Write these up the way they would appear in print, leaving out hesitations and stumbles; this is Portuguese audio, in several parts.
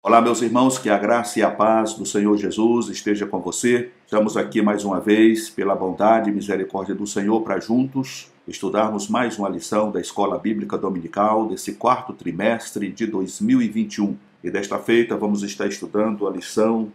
Olá, meus irmãos, que a graça e a paz do Senhor Jesus esteja com você. Estamos aqui mais uma vez, pela bondade e misericórdia do Senhor, para juntos estudarmos mais uma lição da Escola Bíblica Dominical desse quarto trimestre de 2021. E desta feita vamos estar estudando a lição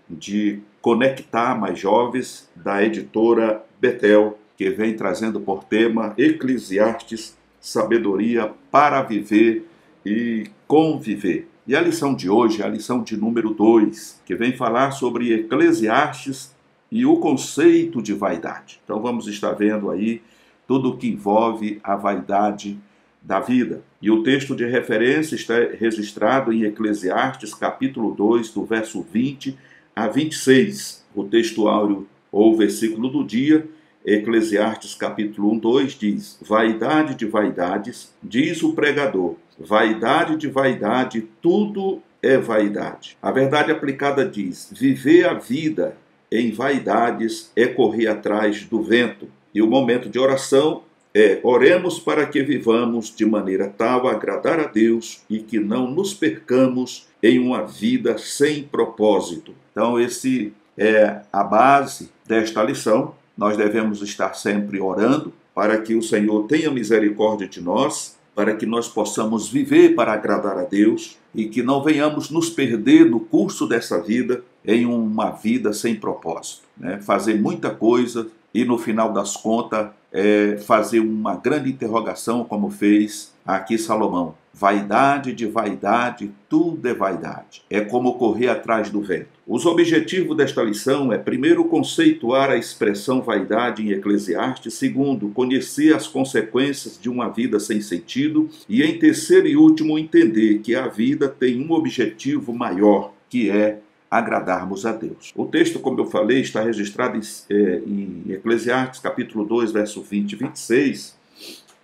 de Conectar Mais Jovens, da editora Betel, que vem trazendo por tema Eclesiastes, sabedoria para viver e conviver. E a lição de hoje é a lição de número 2, que vem falar sobre Eclesiastes e o conceito de vaidade. Então vamos estar vendo aí tudo o que envolve a vaidade da vida. E o texto de referência está registrado em Eclesiastes, capítulo 2, do verso 20 a 26. O texto áureo ou versículo do dia, Eclesiastes capítulo 1, 2 diz: vaidade de vaidades, diz o pregador, vaidade de vaidade, tudo é vaidade. A verdade aplicada diz: viver a vida em vaidades é correr atrás do vento. E o momento de oração é: oremos para que vivamos de maneira tal a agradar a Deus e que não nos percamos em uma vida sem propósito. Então esse é a base desta lição. Nós devemos estar sempre orando para que o Senhor tenha misericórdia de nós, para que nós possamos viver para agradar a Deus e que não venhamos nos perder no curso dessa vida em uma vida sem propósito, né? Fazer muita coisa e no final das contas fazer uma grande interrogação, como fez aqui Salomão. Vaidade de vaidade, tudo é vaidade. É como correr atrás do vento. Os objetivos desta lição é, primeiro, conceituar a expressão vaidade em Eclesiastes. Segundo, conhecer as consequências de uma vida sem sentido. E, em terceiro e último, entender que a vida tem um objetivo maior, que é agradarmos a Deus. O texto, como eu falei, está registrado em Eclesiastes, capítulo 2, verso 20 e 26.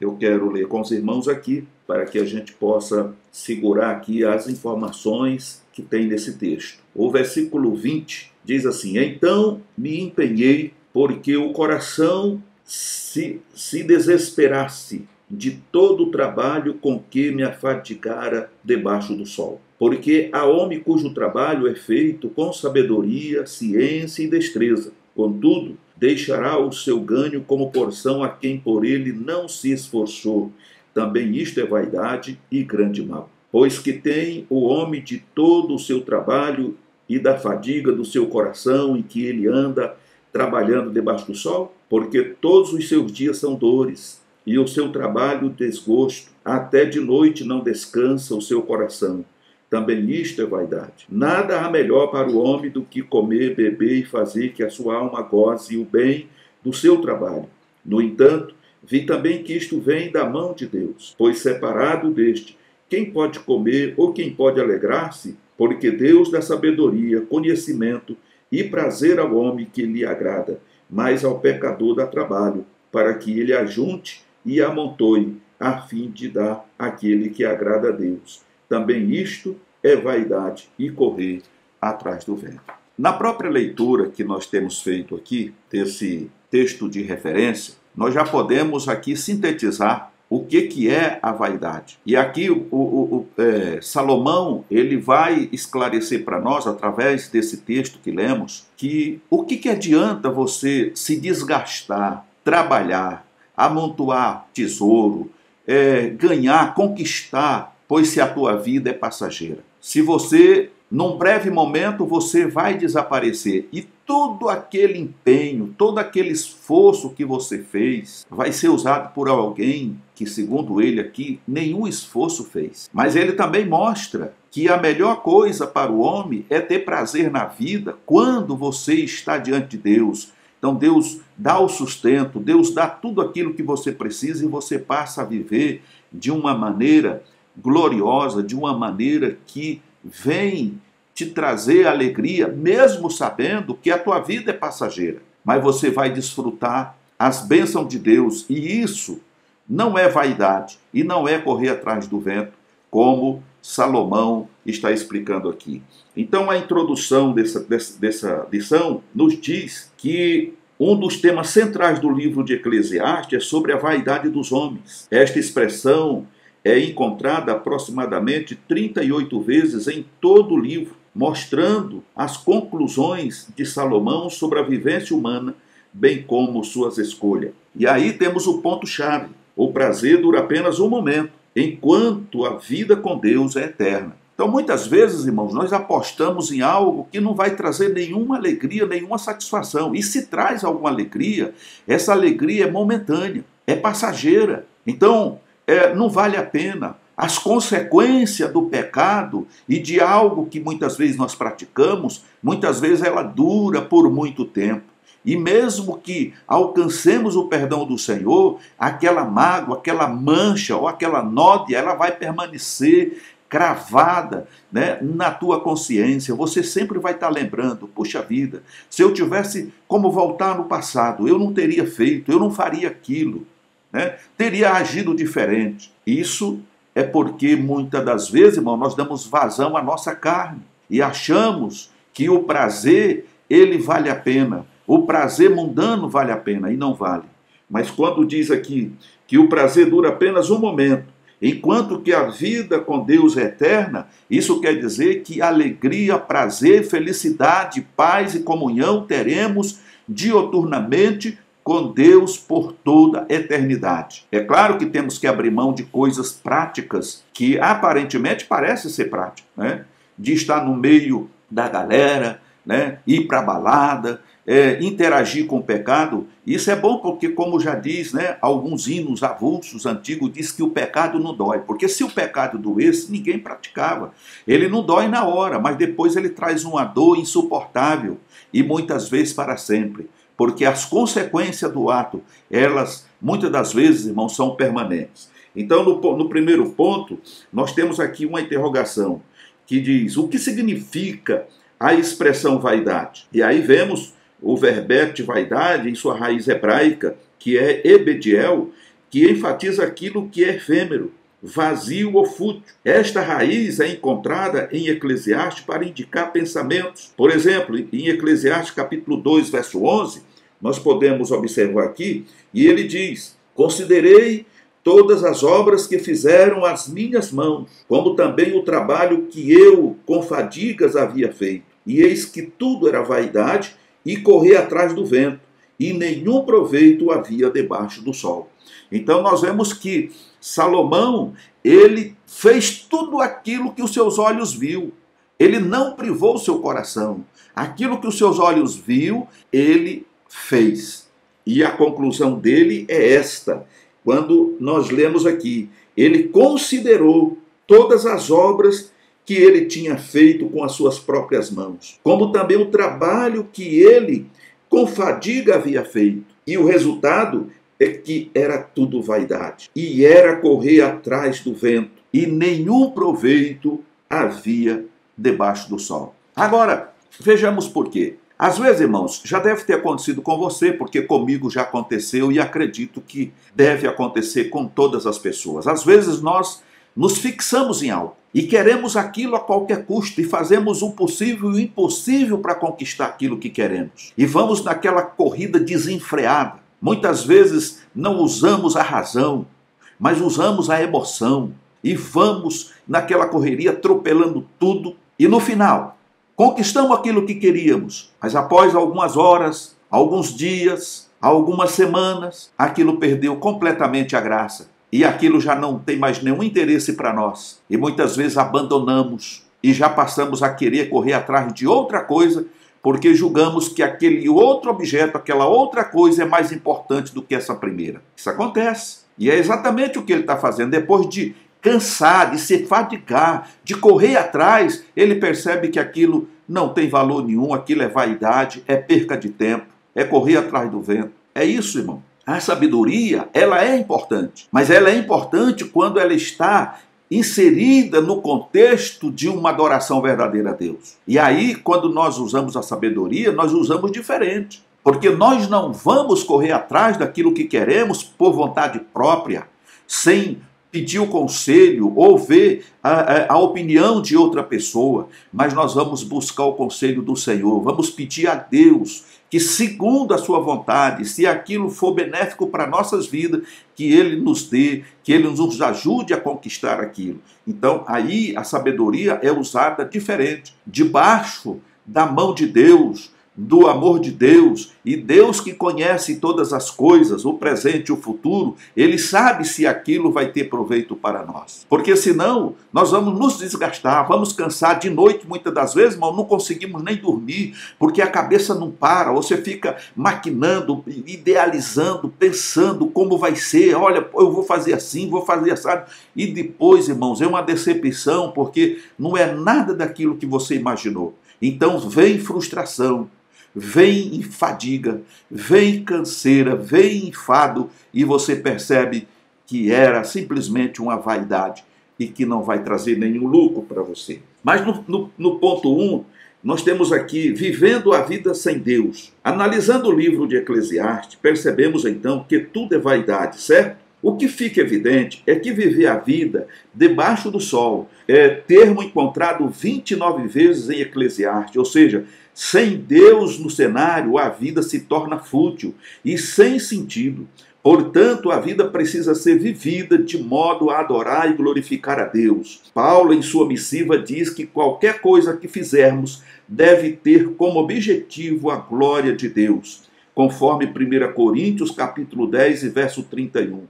Eu quero ler com os irmãos aqui, para que a gente possa segurar aqui as informações que tem nesse texto. O versículo 20 diz assim: então me empenhei, porque o coração se desesperasse de todo o trabalho com que me afadigara debaixo do sol. Porque há homem cujo trabalho é feito com sabedoria, ciência e destreza. Contudo, deixará o seu ganho como porção a quem por ele não se esforçou. Também isto é vaidade e grande mal. Pois que tem o homem de todo o seu trabalho e da fadiga do seu coração em que ele anda trabalhando debaixo do sol? Porque todos os seus dias são dores, e o seu trabalho desgosto. Até de noite não descansa o seu coração. Também isto é vaidade. Nada há melhor para o homem do que comer, beber e fazer que a sua alma goze o bem do seu trabalho. No entanto, vi também que isto vem da mão de Deus, pois separado deste, quem pode comer ou quem pode alegrar-se? Porque Deus dá sabedoria, conhecimento e prazer ao homem que lhe agrada, mas ao pecador dá trabalho, para que ele ajunte e amontoe, a fim de dar àquele que agrada a Deus. Também isto é vaidade e correr atrás do vento. Na própria leitura que nós temos feito aqui, desse texto de referência, nós já podemos aqui sintetizar o que é a vaidade. E aqui Salomão ele vai esclarecer para nós, através desse texto que lemos, que o que adianta você se desgastar, trabalhar, amontoar tesouro, ganhar, conquistar, pois se a tua vida é passageira. Se você, num breve momento, você vai desaparecer e todo aquele empenho, todo aquele esforço que você fez vai ser usado por alguém que, segundo ele aqui, nenhum esforço fez. Mas ele também mostra que a melhor coisa para o homem é ter prazer na vida quando você está diante de Deus. Então Deus dá o sustento, Deus dá tudo aquilo que você precisa e você passa a viver de uma maneira gloriosa, de uma maneira que vem te trazer alegria, mesmo sabendo que a tua vida é passageira. Mas você vai desfrutar as bênçãos de Deus, e isso não é vaidade e não é correr atrás do vento, como Salomão está explicando aqui. Então a introdução dessa lição nos diz que um dos temas centrais do livro de Eclesiastes é sobre a vaidade dos homens. Esta expressão é encontrada aproximadamente 38 vezes em todo o livro, mostrando as conclusões de Salomão sobre a vivência humana, bem como suas escolhas. E aí temos o ponto-chave: o prazer dura apenas um momento, enquanto a vida com Deus é eterna. Então, muitas vezes, irmãos, nós apostamos em algo que não vai trazer nenhuma alegria, nenhuma satisfação. E se traz alguma alegria, essa alegria é momentânea, é passageira. Então, não vale a pena. As consequências do pecado e de algo que muitas vezes nós praticamos, muitas vezes ela dura por muito tempo. E mesmo que alcancemos o perdão do Senhor, aquela mágoa, aquela mancha ou aquela nódoa, ela vai permanecer cravada, né, na tua consciência. Você sempre vai estar lembrando: puxa vida, se eu tivesse como voltar no passado, eu não teria feito, eu não faria aquilo, né? Teria agido diferente. Isso é porque muitas das vezes, irmão, nós damos vazão à nossa carne e achamos que o prazer, ele vale a pena. O prazer mundano vale a pena, e não vale. Mas quando diz aqui que o prazer dura apenas um momento, enquanto que a vida com Deus é eterna, isso quer dizer que alegria, prazer, felicidade, paz e comunhão teremos dioturnamente com Deus por toda a eternidade. É claro que temos que abrir mão de coisas práticas que aparentemente parecem ser práticas, né? De estar no meio da galera, né? Ir para a balada, interagir com o pecado. Isso é bom porque, como já diz, né, alguns hinos avulsos antigos, diz que o pecado não dói. Porque se o pecado doesse, ninguém praticava. Ele não dói na hora, mas depois ele traz uma dor insuportável e muitas vezes para sempre. Porque as consequências do ato, elas muitas das vezes, irmãos, são permanentes. Então, no primeiro ponto, nós temos aqui uma interrogação que diz: o que significa a expressão vaidade? E aí vemos o verbete vaidade em sua raiz hebraica, que é ebediel, que enfatiza aquilo que é efêmero, vazio ou fútil. Esta raiz é encontrada em Eclesiastes para indicar pensamentos. Por exemplo, em Eclesiastes capítulo 2, verso 11, nós podemos observar aqui, e ele diz: considerei todas as obras que fizeram as minhas mãos, como também o trabalho que eu com fadigas havia feito. E eis que tudo era vaidade e correr atrás do vento, e nenhum proveito havia debaixo do sol. Então nós vemos que Salomão, ele fez tudo aquilo que os seus olhos viu. Ele não privou o seu coração. Aquilo que os seus olhos viu, ele fez. E a conclusão dele é esta. Quando nós lemos aqui: ele considerou todas as obras que ele tinha feito com as suas próprias mãos, como também o trabalho que ele com fadiga havia feito. E o resultado é que era tudo vaidade, e era correr atrás do vento, e nenhum proveito havia debaixo do sol. Agora, vejamos por quê. Às vezes, irmãos, já deve ter acontecido com você, porque comigo já aconteceu e acredito que deve acontecer com todas as pessoas. Às vezes nós nos fixamos em algo e queremos aquilo a qualquer custo e fazemos o possível e o impossível para conquistar aquilo que queremos. E vamos naquela corrida desenfreada. Muitas vezes não usamos a razão, mas usamos a emoção e vamos naquela correria atropelando tudo e no final conquistamos aquilo que queríamos, mas após algumas horas, alguns dias, algumas semanas, aquilo perdeu completamente a graça. E aquilo já não tem mais nenhum interesse para nós. E muitas vezes abandonamos e já passamos a querer correr atrás de outra coisa, porque julgamos que aquele outro objeto, aquela outra coisa é mais importante do que essa primeira. Isso acontece. E é exatamente o que ele está fazendo. Depois de cansar, de se fadigar, de correr atrás, ele percebe que aquilo não tem valor nenhum, aquilo é vaidade, é perca de tempo, é correr atrás do vento. É isso, irmão. A sabedoria, ela é importante, mas ela é importante quando ela está inserida no contexto de uma adoração verdadeira a Deus. E aí, quando nós usamos a sabedoria, nós usamos diferente, porque nós não vamos correr atrás daquilo que queremos por vontade própria, sem pedir o conselho ou ver a opinião de outra pessoa, mas nós vamos buscar o conselho do Senhor, vamos pedir a Deus que, segundo a sua vontade, se aquilo for benéfico para nossas vidas, que Ele nos dê, que Ele nos ajude a conquistar aquilo. Então, aí a sabedoria é usada diferente, debaixo da mão de Deus, do amor de Deus, e Deus que conhece todas as coisas, o presente e o futuro, Ele sabe se aquilo vai ter proveito para nós. Porque senão, nós vamos nos desgastar, vamos cansar de noite, muitas das vezes, mas não conseguimos nem dormir, porque a cabeça não para, você fica maquinando, idealizando, pensando como vai ser, olha, eu vou fazer assim, vou fazer assim, e depois, irmãos, é uma decepção, porque não é nada daquilo que você imaginou. Então vem frustração, vem fadiga, vem canseira, vem enfado, e você percebe que era simplesmente uma vaidade e que não vai trazer nenhum lucro para você. Mas no ponto 1, nós temos aqui, vivendo a vida sem Deus. Analisando o livro de Eclesiastes, percebemos então que tudo é vaidade, certo? O que fica evidente é que viver a vida debaixo do sol é termo encontrado 29 vezes em Eclesiastes, ou seja, sem Deus no cenário, a vida se torna fútil e sem sentido. Portanto, a vida precisa ser vivida de modo a adorar e glorificar a Deus. Paulo, em sua missiva, diz que qualquer coisa que fizermos deve ter como objetivo a glória de Deus, conforme 1 Coríntios, capítulo 10, verso 31.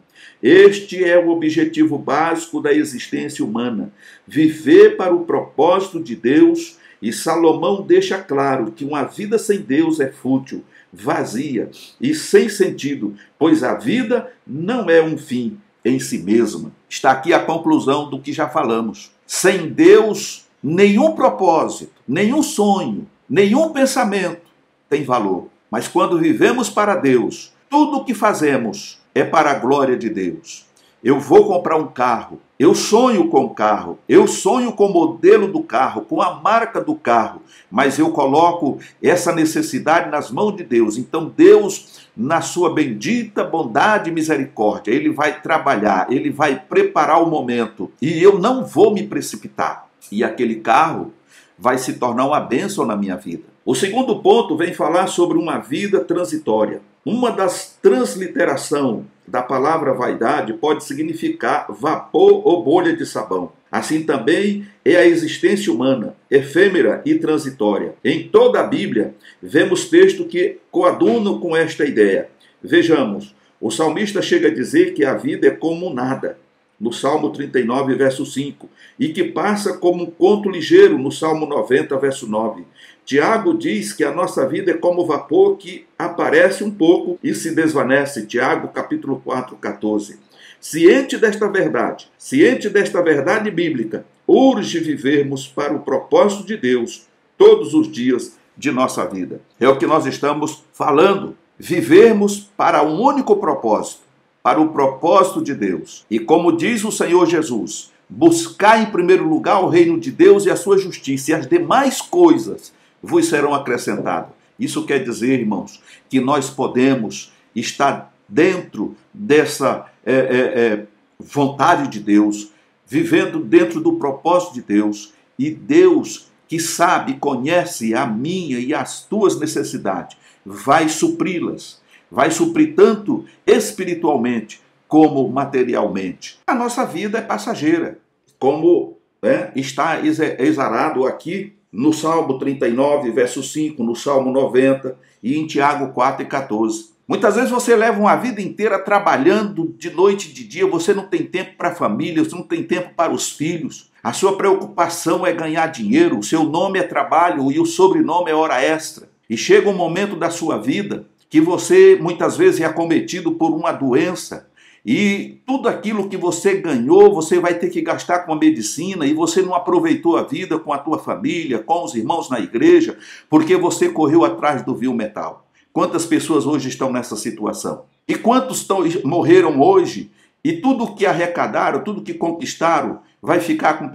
Este é o objetivo básico da existência humana, viver para o propósito de Deus, e Salomão deixa claro que uma vida sem Deus é fútil, vazia e sem sentido, pois a vida não é um fim em si mesma. Está aqui a conclusão do que já falamos. Sem Deus, nenhum propósito, nenhum sonho, nenhum pensamento tem valor. Mas quando vivemos para Deus, tudo o que fazemos é para a glória de Deus. Eu vou comprar um carro, eu sonho com o carro, eu sonho com o modelo do carro, com a marca do carro, mas eu coloco essa necessidade nas mãos de Deus. Então Deus, na sua bendita bondade e misericórdia, Ele vai trabalhar, Ele vai preparar o momento, e eu não vou me precipitar. E aquele carro vai se tornar uma bênção na minha vida. O segundo ponto vem falar sobre uma vida transitória. Uma das transliterações da palavra vaidade pode significar vapor ou bolha de sabão. Assim também é a existência humana, efêmera e transitória. Em toda a Bíblia, vemos textos que coadunam com esta ideia. Vejamos, o salmista chega a dizer que a vida é como nada, no Salmo 39, verso 5, e que passa como um conto ligeiro, no Salmo 90, verso 9. Tiago diz que a nossa vida é como vapor que aparece um pouco e se desvanece. Tiago, capítulo 4, 14. Ciente desta verdade bíblica, urge vivermos para o propósito de Deus todos os dias de nossa vida. É o que nós estamos falando. Vivermos para um único propósito, para o propósito de Deus. E como diz o Senhor Jesus, buscar em primeiro lugar o reino de Deus e a sua justiça, e as demais coisas vos serão acrescentadas. Isso quer dizer, irmãos, que nós podemos estar dentro dessa vontade de Deus, vivendo dentro do propósito de Deus, e Deus, que sabe, conhece a minha e as tuas necessidades, vai supri-las, vai suprir tanto espiritualmente como materialmente. A nossa vida é passageira, como está exarado aqui no Salmo 39, verso 5, no Salmo 90 e em Tiago 4 e 14. Muitas vezes você leva uma vida inteira trabalhando de noite e de dia, você não tem tempo para a família, você não tem tempo para os filhos. A sua preocupação é ganhar dinheiro, o seu nome é trabalho e o sobrenome é hora extra. E chega um momento da sua vida que você muitas vezes é acometido por uma doença, e tudo aquilo que você ganhou, você vai ter que gastar com a medicina, e você não aproveitou a vida com a tua família, com os irmãos na igreja, porque você correu atrás do vil metal. Quantas pessoas hoje estão nessa situação? E quantos morreram hoje, e tudo que arrecadaram, tudo que conquistaram, vai ficar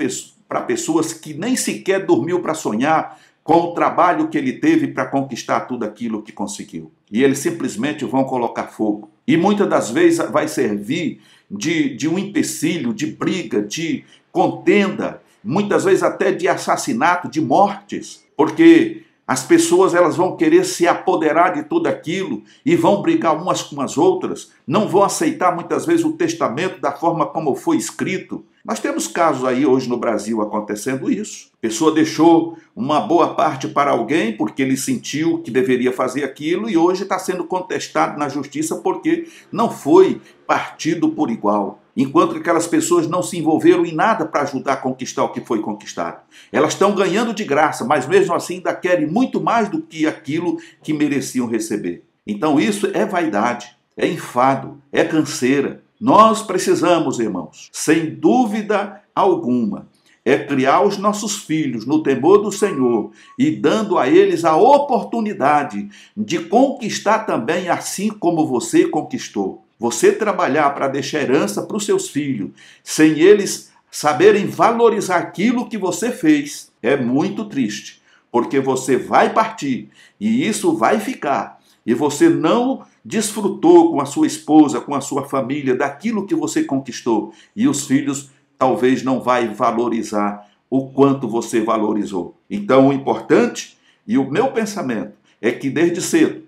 para pessoas que nem sequer dormiu para sonhar com o trabalho que ele teve para conquistar tudo aquilo que conseguiu. E eles simplesmente vão colocar fogo. E muitas das vezes vai servir de um empecilho, de briga, de contenda, muitas vezes até de assassinato, de mortes, porque as pessoas elas vão querer se apoderar de tudo aquilo e vão brigar umas com as outras, não vão aceitar muitas vezes o testamento da forma como foi escrito. Nós temos casos aí hoje no Brasil acontecendo isso. A pessoa deixou uma boa parte para alguém porque ele sentiu que deveria fazer aquilo e hoje está sendo contestado na justiça porque não foi partido por igual. Enquanto que aquelas pessoas não se envolveram em nada para ajudar a conquistar o que foi conquistado. Elas estão ganhando de graça, mas mesmo assim ainda querem muito mais do que aquilo que mereciam receber. Então isso é vaidade, é enfado, é canseira. Nós precisamos, irmãos, sem dúvida alguma, criar os nossos filhos no temor do Senhor e dando a eles a oportunidade de conquistar também assim como você conquistou. Você trabalhar para deixar herança para os seus filhos, sem eles saberem valorizar aquilo que você fez, é muito triste, porque você vai partir e isso vai ficar. E você não desfrutou com a sua esposa, com a sua família, daquilo que você conquistou. E os filhos talvez não vai valorizar o quanto você valorizou. Então o importante e o meu pensamento é que desde cedo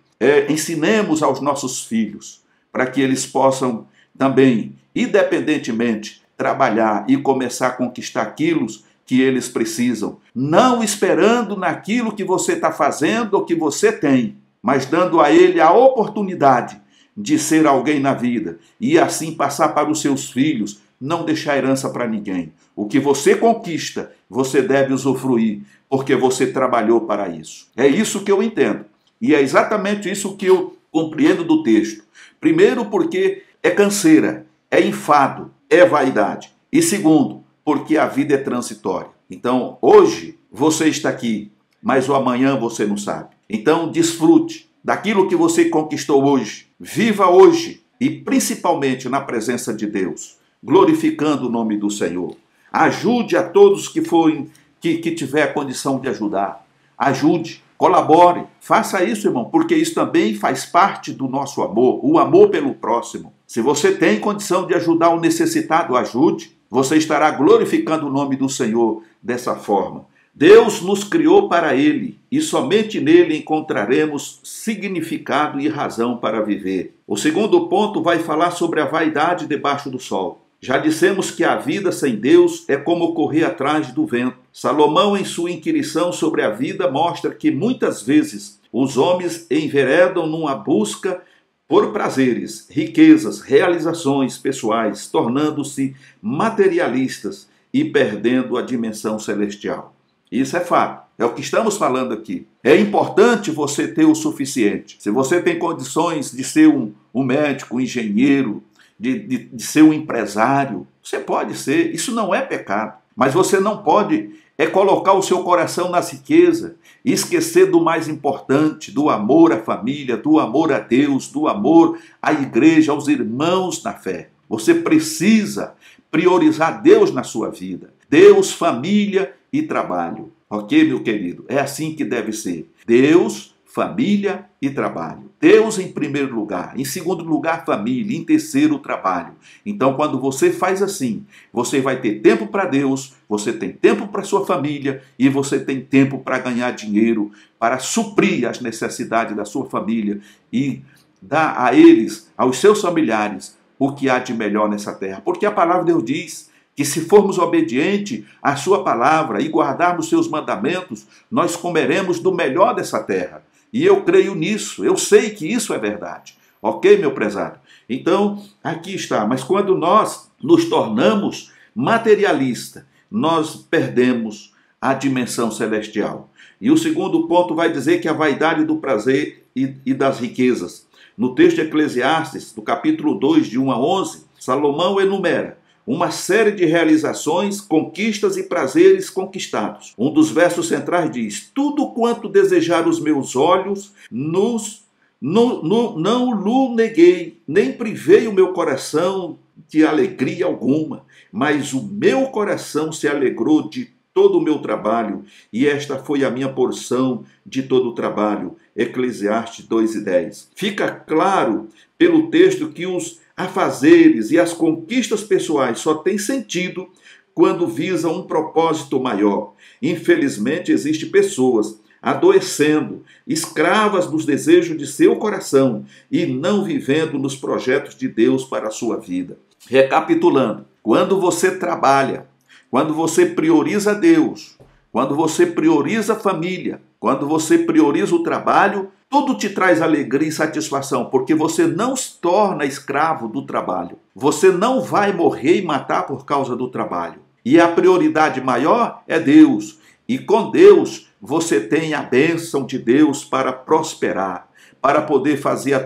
ensinemos aos nossos filhos para que eles possam também, independentemente, trabalhar e começar a conquistar aquilo que eles precisam, não esperando naquilo que você está fazendo ou que você tem, mas dando a ele a oportunidade de ser alguém na vida e assim passar para os seus filhos, não deixar herança para ninguém. O que você conquista, você deve usufruir, porque você trabalhou para isso. É isso que eu entendo. E é exatamente isso que eu compreendo do texto. Primeiro, porque é canseira, é enfado, é vaidade. E segundo, porque a vida é transitória. Então, hoje você está aqui, mas o amanhã você não sabe. Então, desfrute daquilo que você conquistou hoje. Viva hoje e principalmente na presença de Deus, glorificando o nome do Senhor. Ajude a todos que tiver a condição de ajudar. Ajude. Colabore, faça isso, irmão, porque isso também faz parte do nosso amor, o amor pelo próximo. Se você tem condição de ajudar o necessitado, ajude. Você estará glorificando o nome do Senhor dessa forma. Deus nos criou para Ele e somente nele encontraremos significado e razão para viver. O segundo ponto vai falar sobre a vaidade debaixo do sol. Já dissemos que a vida sem Deus é como correr atrás do vento. Salomão, em sua inquirição sobre a vida, mostra que muitas vezes os homens enveredam numa busca por prazeres, riquezas, realizações pessoais, tornando-se materialistas e perdendo a dimensão celestial. Isso é fato. É o que estamos falando aqui. É importante você ter o suficiente. Se você tem condições de ser um médico, um engenheiro, de ser um empresário, você pode ser, isso não é pecado, mas você não pode colocar o seu coração na riqueza e esquecer do mais importante, do amor à família, do amor a Deus, do amor à igreja, aos irmãos na fé. Você precisa priorizar Deus na sua vida, Deus, família e trabalho, ok, meu querido? É assim que deve ser, Deus, família e trabalho. Deus em primeiro lugar, em segundo lugar família, em terceiro trabalho. Então quando você faz assim, você vai ter tempo para Deus, você tem tempo para sua família e você tem tempo para ganhar dinheiro, para suprir as necessidades da sua família e dar a eles, aos seus familiares, o que há de melhor nessa terra. Porque a palavra de Deus diz que se formos obedientes à sua palavra e guardarmos seus mandamentos, nós comeremos do melhor dessa terra. E eu creio nisso, eu sei que isso é verdade. Ok, meu prezado? Então, aqui está. Mas quando nós nos tornamos materialistas, nós perdemos a dimensão celestial. E o segundo ponto vai dizer que a vaidade do prazer e das riquezas. No texto de Eclesiastes, do capítulo 2, de 1 a 11, Salomão enumera uma série de realizações, conquistas e prazeres conquistados. Um dos versos centrais diz: tudo quanto desejar os meus olhos, não lhe neguei, nem privei o meu coração de alegria alguma, mas o meu coração se alegrou de todo o meu trabalho, e esta foi a minha porção de todo o trabalho. Eclesiastes 2:10. Fica claro pelo texto que os afazeres e as conquistas pessoais só têm sentido quando visam um propósito maior. Infelizmente, existem pessoas adoecendo, escravas dos desejos de seu coração e não vivendo nos projetos de Deus para a sua vida. Recapitulando, quando você trabalha, quando você prioriza Deus, quando você prioriza a família, quando você prioriza o trabalho, tudo te traz alegria e satisfação, porque você não se torna escravo do trabalho. Você não vai morrer e matar por causa do trabalho. E a prioridade maior é Deus. E com Deus, você tem a bênção de Deus para prosperar, para poder fazer a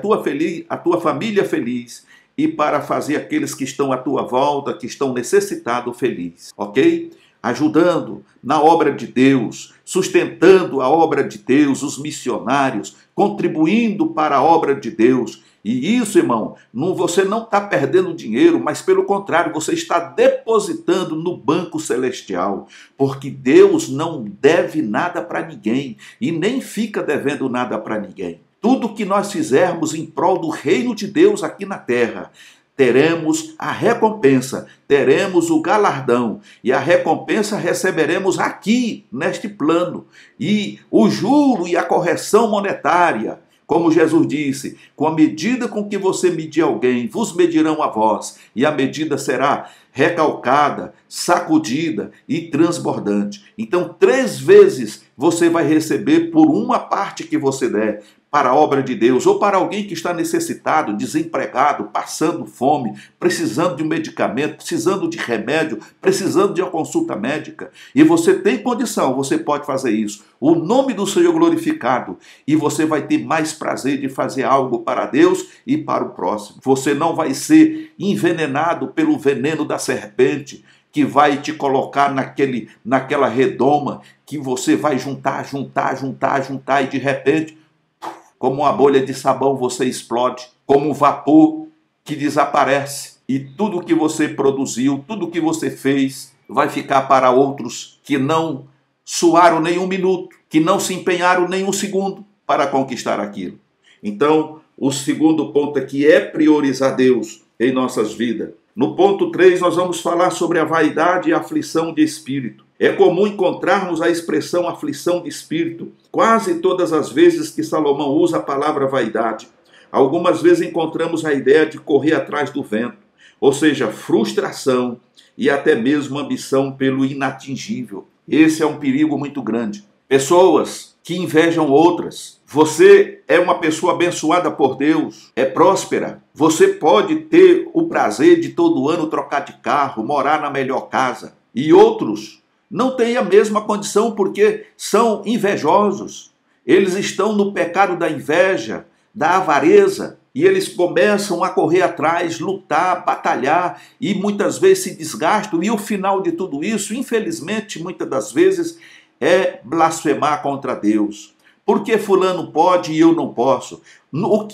tua família feliz e para fazer aqueles que estão à tua volta, que estão necessitados, felizes. Ok? Ajudando na obra de Deus, sustentando a obra de Deus, os missionários, contribuindo para a obra de Deus. E isso, irmão, você não está perdendo dinheiro, mas pelo contrário, você está depositando no banco celestial, porque Deus não deve nada para ninguém e nem fica devendo nada para ninguém. Tudo que nós fizermos em prol do reino de Deus aqui na terra, teremos a recompensa, teremos o galardão, e a recompensa receberemos aqui, neste plano, e o juro e a correção monetária, como Jesus disse, com a medida com que você medir alguém, vos medirão a vós, e a medida será recalcada, sacudida e transbordante. Então, 3 vezes você vai receber por uma parte que você der para a obra de Deus, ou para alguém que está necessitado, desempregado, passando fome, precisando de um medicamento, precisando de remédio, precisando de uma consulta médica. E você tem condição, você pode fazer isso. O nome do Senhor glorificado, e você vai ter mais prazer de fazer algo para Deus e para o próximo. Você não vai ser envenenado pelo veneno da serpente, que vai te colocar naquela redoma, que você vai juntar, e de repente, como uma bolha de sabão, você explode, como um vapor que desaparece. E tudo que você produziu, tudo que você fez, vai ficar para outros que não suaram nem um minuto, que não se empenharam nem um segundo para conquistar aquilo. Então, o segundo ponto aqui é priorizar Deus em nossas vidas. No ponto 3, nós vamos falar sobre a vaidade e a aflição de espírito. É comum encontrarmos a expressão aflição de espírito quase todas as vezes que Salomão usa a palavra vaidade. Algumas vezes encontramos a ideia de correr atrás do vento, ou seja, frustração e até mesmo ambição pelo inatingível. Esse é um perigo muito grande. Pessoas que invejam outras. Você é uma pessoa abençoada por Deus, é próspera. Você pode ter o prazer de todo ano trocar de carro, morar na melhor casa. E outros não têm a mesma condição porque são invejosos. Eles estão no pecado da inveja, da avareza, e eles começam a correr atrás, lutar, batalhar, e muitas vezes se desgastam. E o final de tudo isso, infelizmente, muitas das vezes, é blasfemar contra Deus. Por que fulano pode e eu não posso? O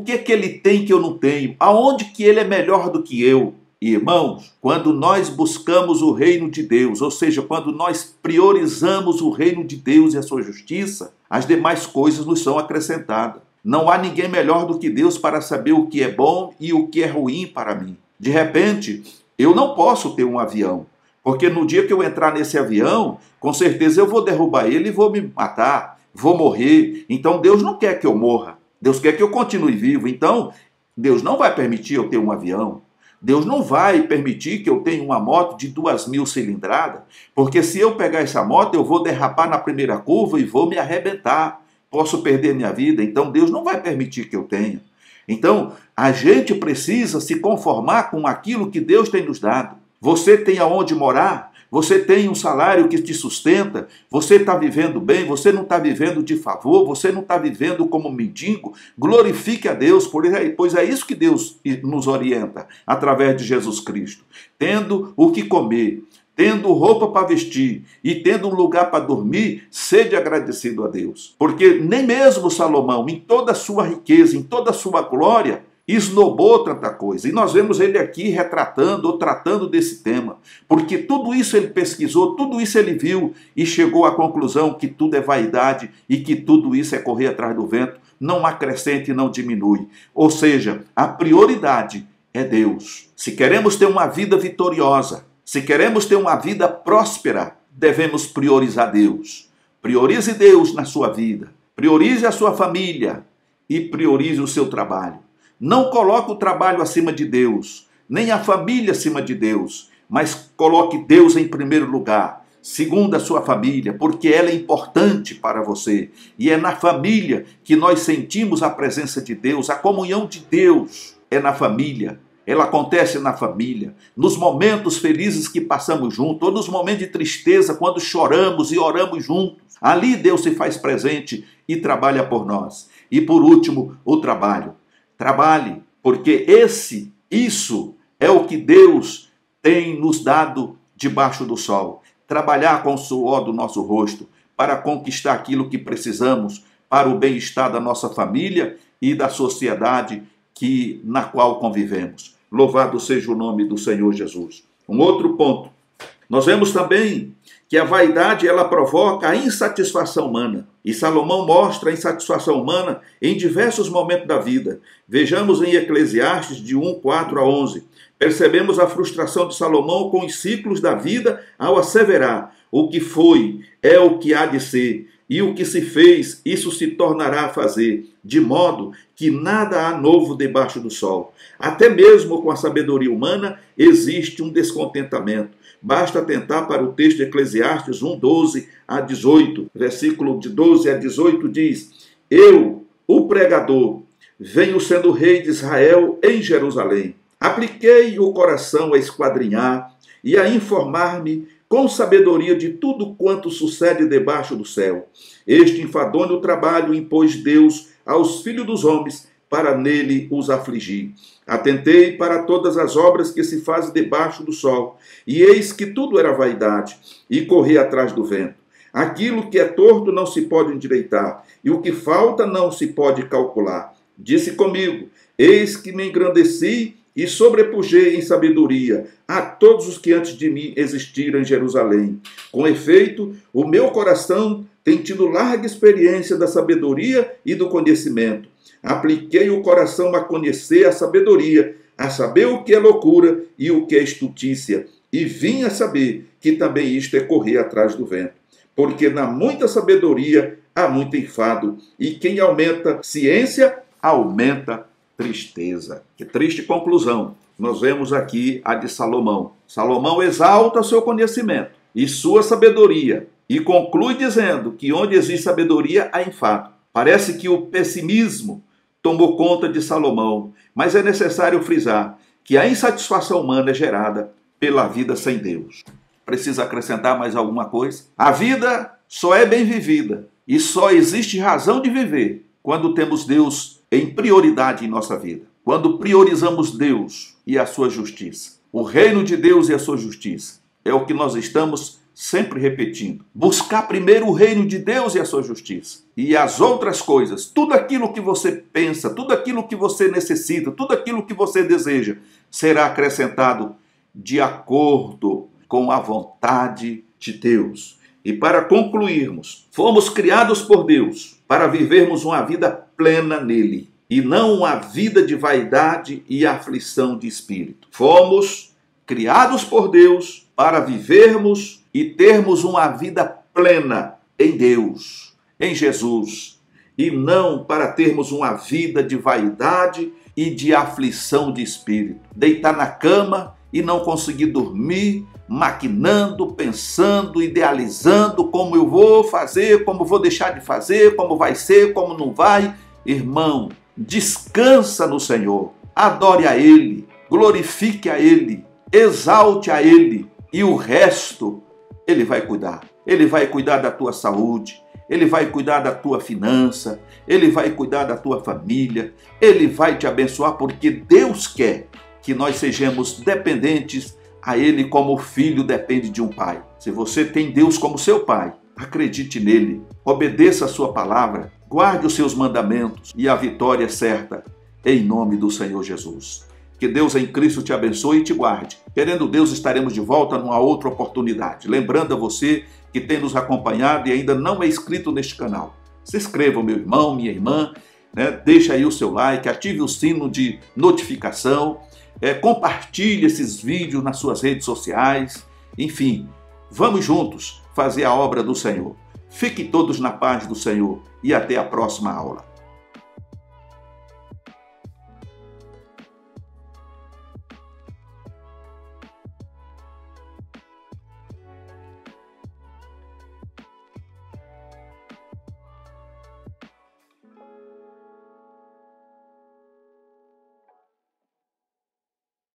que ele tem que eu não tenho? Aonde que ele é melhor do que eu? Irmãos, quando nós buscamos o reino de Deus, ou seja, quando nós priorizamos o reino de Deus e a sua justiça, as demais coisas nos são acrescentadas. Não há ninguém melhor do que Deus para saber o que é bom e o que é ruim para mim. De repente, eu não posso ter um avião, porque no dia que eu entrar nesse avião, com certeza eu vou derrubar ele e vou me matar, vou morrer. Então Deus não quer que eu morra, Deus quer que eu continue vivo. Então Deus não vai permitir eu ter um avião. Deus não vai permitir que eu tenha uma moto de 2.000 cilindradas, porque se eu pegar essa moto, eu vou derrapar na primeira curva e vou me arrebentar. Posso perder minha vida, então Deus não vai permitir que eu tenha. Então, a gente precisa se conformar com aquilo que Deus tem nos dado. Você tem aonde morar, você tem um salário que te sustenta, você está vivendo bem, você não está vivendo de favor, você não está vivendo como mendigo. Glorifique a Deus, pois é isso que Deus nos orienta através de Jesus Cristo. Tendo o que comer, tendo roupa para vestir e tendo um lugar para dormir, sede agradecido a Deus. Porque nem mesmo Salomão, em toda a sua riqueza, em toda a sua glória, esnobou tanta coisa. E nós vemos ele aqui retratando ou tratando desse tema. Porque tudo isso ele pesquisou, tudo isso ele viu e chegou à conclusão que tudo é vaidade e que tudo isso é correr atrás do vento, não acrescenta e não diminui. Ou seja, a prioridade é Deus. Se queremos ter uma vida vitoriosa, se queremos ter uma vida próspera, devemos priorizar Deus. Priorize Deus na sua vida, priorize a sua família e priorize o seu trabalho. Não coloque o trabalho acima de Deus, nem a família acima de Deus, mas coloque Deus em primeiro lugar, segundo a sua família, porque ela é importante para você. E é na família que nós sentimos a presença de Deus, a comunhão de Deus é na família. Ela acontece na família, nos momentos felizes que passamos juntos, ou nos momentos de tristeza, quando choramos e oramos juntos. Ali Deus se faz presente e trabalha por nós. E por último, o trabalho. Trabalhe, porque isso é o que Deus tem nos dado debaixo do sol. Trabalhar com o suor do nosso rosto para conquistar aquilo que precisamos para o bem-estar da nossa família e da sociedade na qual convivemos. Louvado seja o nome do Senhor Jesus. Um outro ponto. Nós vemos também que a vaidade ela provoca a insatisfação humana. E Salomão mostra a insatisfação humana em diversos momentos da vida. Vejamos em Eclesiastes de 1:4 a 11. Percebemos a frustração de Salomão com os ciclos da vida ao asseverar: o que foi é o que há de ser, e o que se fez, isso se tornará a fazer, de modo que nada há novo debaixo do sol. Até mesmo com a sabedoria humana existe um descontentamento. Basta atentar para o texto de Eclesiastes 1:12 a 18. Versículo de 12 a 18 diz: Eu, o pregador, venho sendo rei de Israel em Jerusalém. Apliquei o coração a esquadrinhar e a informar-me com sabedoria de tudo quanto sucede debaixo do céu. Este enfadonho trabalho impôs Deus aos filhos dos homens para nele os afligir. Atentei para todas as obras que se fazem debaixo do sol, e eis que tudo era vaidade, e corri atrás do vento. Aquilo que é torto não se pode endireitar, e o que falta não se pode calcular. Disse comigo: eis que me engrandeci e sobrepujei em sabedoria a todos os que antes de mim existiram em Jerusalém. Com efeito, o meu coração tem tido larga experiência da sabedoria e do conhecimento. Apliquei o coração a conhecer a sabedoria, a saber o que é loucura e o que é estutícia. E vim a saber que também isto é correr atrás do vento. Porque na muita sabedoria há muito enfado, e quem aumenta ciência, aumenta tristeza. Que triste conclusão. Nós vemos aqui a de Salomão. Salomão exalta o seu conhecimento e sua sabedoria e conclui dizendo que onde existe sabedoria, há enfado. Parece que o pessimismo tomou conta de Salomão, mas é necessário frisar que a insatisfação humana é gerada pela vida sem Deus. Precisa acrescentar mais alguma coisa? A vida só é bem vivida e só existe razão de viver quando temos Deus em prioridade em nossa vida. Quando priorizamos Deus e a sua justiça. O reino de Deus e a sua justiça. É o que nós estamos sempre repetindo. Buscar primeiro o reino de Deus e a sua justiça. E as outras coisas, tudo aquilo que você pensa, tudo aquilo que você necessita, tudo aquilo que você deseja, será acrescentado de acordo com a vontade de Deus. E para concluirmos, fomos criados por Deus para vivermos uma vida plena nele, e não uma vida de vaidade e aflição de espírito. Fomos criados por Deus para vivermos e termos uma vida plena em Deus, em Jesus, e não para termos uma vida de vaidade e de aflição de espírito. Deitar na cama e não conseguir dormir, maquinando, pensando, idealizando como eu vou fazer, como vou deixar de fazer, como vai ser, como não vai. Irmão, descansa no Senhor, adore a Ele, glorifique a Ele, exalte a Ele, e o resto Ele vai cuidar. Ele vai cuidar da tua saúde, Ele vai cuidar da tua finança, Ele vai cuidar da tua família, Ele vai te abençoar, porque Deus quer que nós sejamos dependentes a Ele como o filho depende de um pai. Se você tem Deus como seu pai, acredite nele, obedeça a sua palavra, guarde os seus mandamentos e a vitória é certa, em nome do Senhor Jesus. Que Deus em Cristo te abençoe e te guarde. Querendo Deus, estaremos de volta numa outra oportunidade. Lembrando a você que tem nos acompanhado e ainda não é inscrito neste canal. Se inscreva, meu irmão, minha irmã, né? Deixa aí o seu like, ative o sino de notificação, compartilhe esses vídeos nas suas redes sociais. Enfim, vamos juntos fazer a obra do Senhor. Fiquem todos na paz do Senhor e até a próxima aula.